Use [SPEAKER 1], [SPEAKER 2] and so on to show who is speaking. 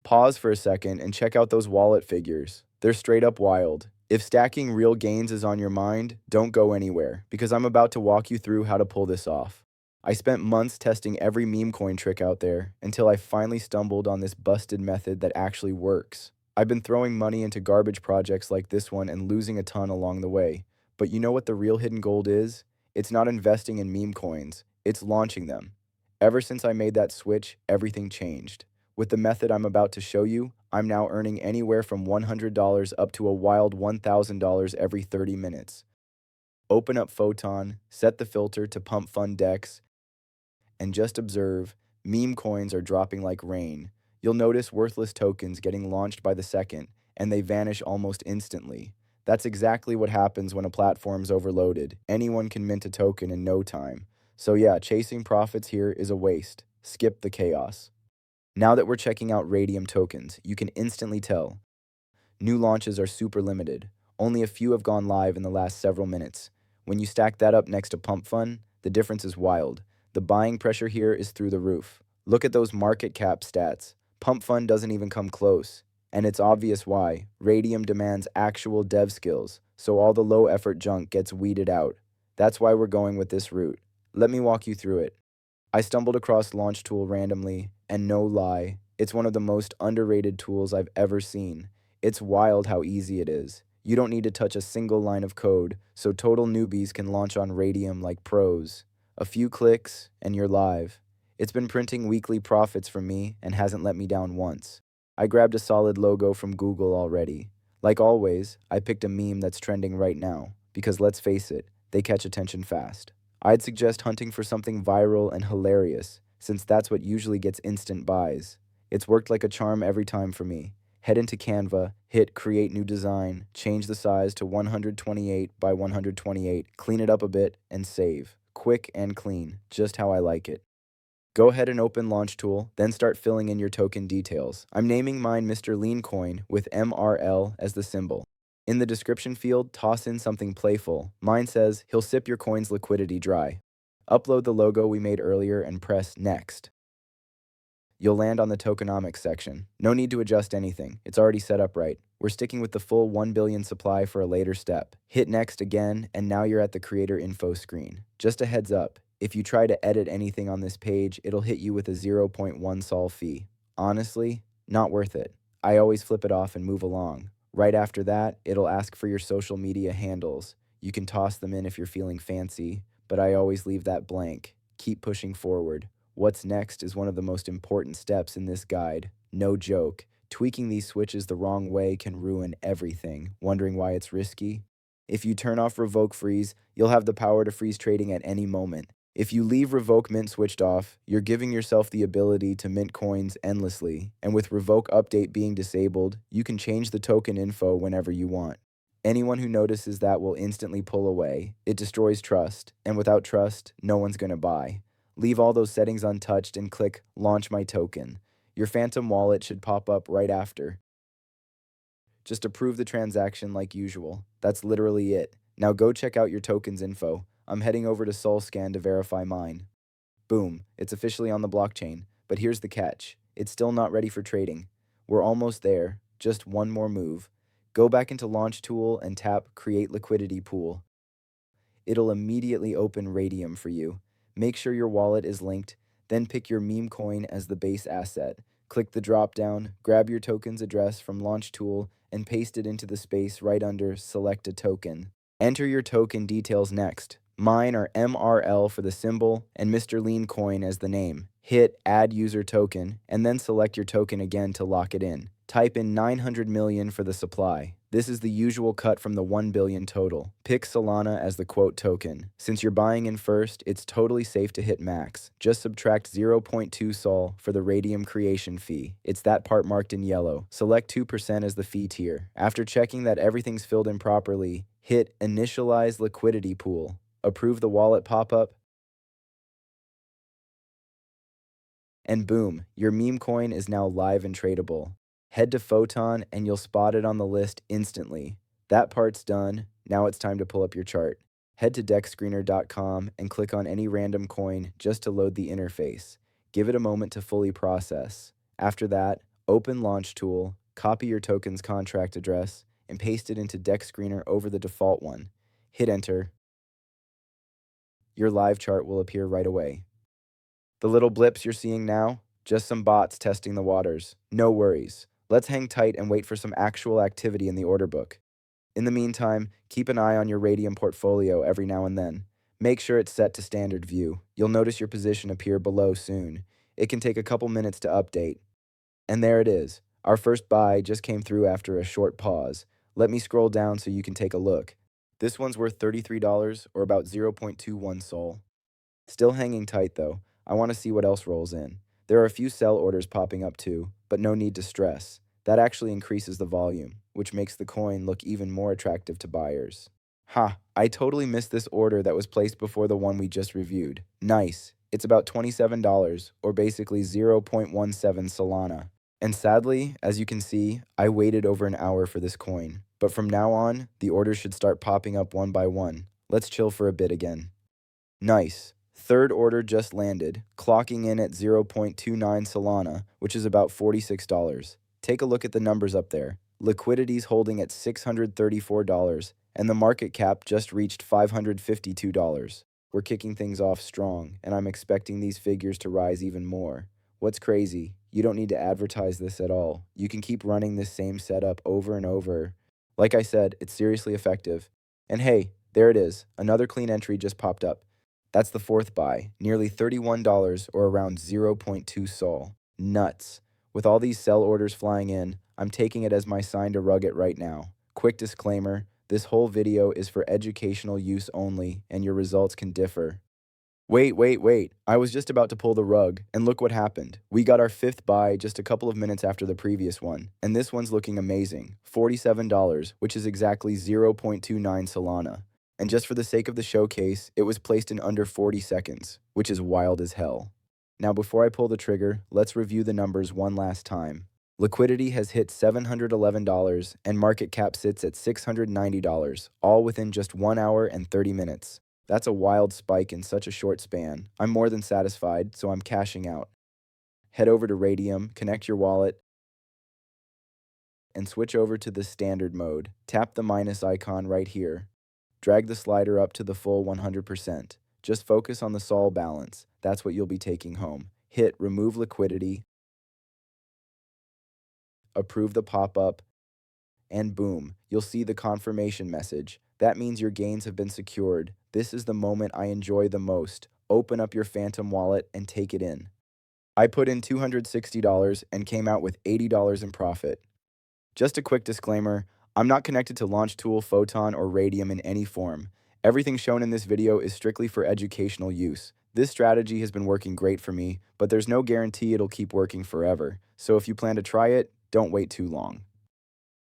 [SPEAKER 1] Pause for a second and check out those wallet figures. They're straight up wild. If stacking real gains is on your mind, don't go anywhere, because I'm about to walk you through how to pull this off. I spent months testing every meme coin trick out there until I finally stumbled on this busted method that actually works. I've been throwing money into garbage projects like this one and losing a ton along the way. But you know what the real hidden gold is? It's not investing in meme coins, it's launching them. Ever since I made that switch, everything changed. With the method I'm about to show you, I'm now earning anywhere from $100 up to a wild $1,000 every 30 minutes. Open up Photon, set the filter to pump fund decks, and just observe, meme coins are dropping like rain. You'll notice worthless tokens getting launched by the second, and they vanish almost instantly. That's exactly what happens when a platform's overloaded. Anyone can mint a token in no time. So yeah, chasing profits here is a waste. Skip the chaos. Now that we're checking out Radium tokens, you can instantly tell. New launches are super limited. Only a few have gone live in the last several minutes. When you stack that up next to Pump Fun, the difference is wild. The buying pressure here is through the roof. Look at those market cap stats. Pump Fun doesn't even come close. And it's obvious why. Radium demands actual dev skills, so all the low-effort junk gets weeded out. That's why we're going with this route. Let me walk you through it. I stumbled across Launchtool randomly, and no lie, it's one of the most underrated tools I've ever seen. It's wild how easy it is. You don't need to touch a single line of code, so total newbies can launch on Radium like pros. A few clicks, and you're live. It's been printing weekly profits for me and hasn't let me down once. I grabbed a solid logo from Google already. Like always, I picked a meme that's trending right now, because let's face it, they catch attention fast. I'd suggest hunting for something viral and hilarious, since that's what usually gets instant buys. It's worked like a charm every time for me. Head into Canva, hit Create New Design, change the size to 128 by 128, clean it up a bit, and save. Quick and clean, just how I like it. Go ahead and open Launchtool, then start filling in your token details. I'm naming mine Mr. Lean Coin with MRL as the symbol. In the description field, toss in something playful. Mine says, he'll sip your coin's liquidity dry. Upload the logo we made earlier and press Next. You'll land on the tokenomics section. No need to adjust anything, it's already set up right. We're sticking with the full 1 billion supply for a later step. Hit Next again, and now you're at the creator info screen. Just a heads up, if you try to edit anything on this page, it'll hit you with a 0.1 sol fee. Honestly, not worth it. I always flip it off and move along. Right after that, it'll ask for your social media handles. You can toss them in if you're feeling fancy, but I always leave that blank. Keep pushing forward. What's next is one of the most important steps in this guide. No joke. Tweaking these switches the wrong way can ruin everything. Wondering why it's risky? If you turn off Revoke Freeze, you'll have the power to freeze trading at any moment. If you leave Revoke Mint switched off, you're giving yourself the ability to mint coins endlessly, and with Revoke Update being disabled, you can change the token info whenever you want. Anyone who notices that will instantly pull away. It destroys trust, and without trust, no one's gonna buy. Leave all those settings untouched and click Launch My Token. Your Phantom wallet should pop up right after. Just approve the transaction like usual. That's literally it. Now go check out your token's info. I'm heading over to SolScan to verify mine. Boom, it's officially on the blockchain. But here's the catch. It's still not ready for trading. We're almost there. Just one more move. Go back into Launchtool and tap Create Liquidity Pool. It'll immediately open Radium for you. Make sure your wallet is linked, then pick your meme coin as the base asset. Click the drop-down, grab your token's address from Launchtool, and paste it into the space right under Select a Token. Enter your token details next. Mine are MRL for the symbol and Mr. Lean Coin as the name. Hit Add User Token, and then select your token again to lock it in. Type in 900 million for the supply. This is the usual cut from the 1 billion total. Pick Solana as the quote token. Since you're buying in first, it's totally safe to hit max. Just subtract 0.2 sol for the Radium creation fee. It's that part marked in yellow. Select 2% as the fee tier. After checking that everything's filled in properly, hit Initialize Liquidity Pool. Approve the wallet pop-up, and boom, your meme coin is now live and tradable. Head to Photon and you'll spot it on the list instantly. That part's done. Now it's time to pull up your chart. Head to dexscreener.com and click on any random coin just to load the interface. Give it a moment to fully process. After that, Open Launch Tool, copy your token's contract address, and paste it into Deck Screener over the default one. Hit enter. Your live chart will appear right away. The little blips you're seeing now, just some bots testing the waters. No worries. Let's hang tight and wait for some actual activity in the order book. In the meantime, keep an eye on your Radium portfolio every now and then. Make sure it's set to standard view. You'll notice your position appear below soon. It can take a couple minutes to update. And there it is. Our first buy just came through after a short pause. Let me scroll down so you can take a look. This one's worth $33 or about 0.21 Sol. Still hanging tight though. I want to see what else rolls in. There are a few sell orders popping up too, but no need to stress. That actually increases the volume, which makes the coin look even more attractive to buyers. Ha, I totally missed this order that was placed before the one we just reviewed. Nice. It's about $27, or basically 0.17 Solana. And sadly, as you can see, I waited over an hour for this coin. But from now on, the orders should start popping up one by one. Let's chill for a bit again. Nice. Third order just landed, clocking in at 0.29 Solana, which is about $46. Take a look at the numbers up there. Liquidity's holding at $634, and the market cap just reached $552. We're kicking things off strong, and I'm expecting these figures to rise even more. What's crazy? You don't need to advertise this at all. You can keep running this same setup over and over. Like I said, it's seriously effective. And hey, there it is. Another clean entry just popped up. That's the fourth buy, nearly $31 or around 0.2 Sol. Nuts. With all these sell orders flying in, I'm taking it as my sign to rug it right now. Quick disclaimer, this whole video is for educational use only, and your results can differ. Wait. I was just about to pull the rug, and look what happened. We got our fifth buy just a couple of minutes after the previous one, and this one's looking amazing. $47, which is exactly 0.29 Solana. And just for the sake of the showcase, it was placed in under 40 seconds, which is wild as hell. Now before I pull the trigger, let's review the numbers one last time. Liquidity has hit $711, and market cap sits at $690, all within just 1 hour and 30 minutes. That's a wild spike in such a short span. I'm more than satisfied, so I'm cashing out. Head over to Radium, connect your wallet, and switch over to the standard mode. Tap the minus icon right here. Drag the slider up to the full 100%. Just focus on the Sol balance. That's what you'll be taking home. Hit Remove Liquidity, approve the pop-up, and boom, you'll see the confirmation message. That means your gains have been secured. This is the moment I enjoy the most. Open up your Phantom wallet and take it in. I put in $260 and came out with $80 in profit. Just a quick disclaimer, I'm not connected to Launchtool, Photon, or Radium in any form. Everything shown in this video is strictly for educational use. This strategy has been working great for me, but there's no guarantee it'll keep working forever. So if you plan to try it, don't wait too long.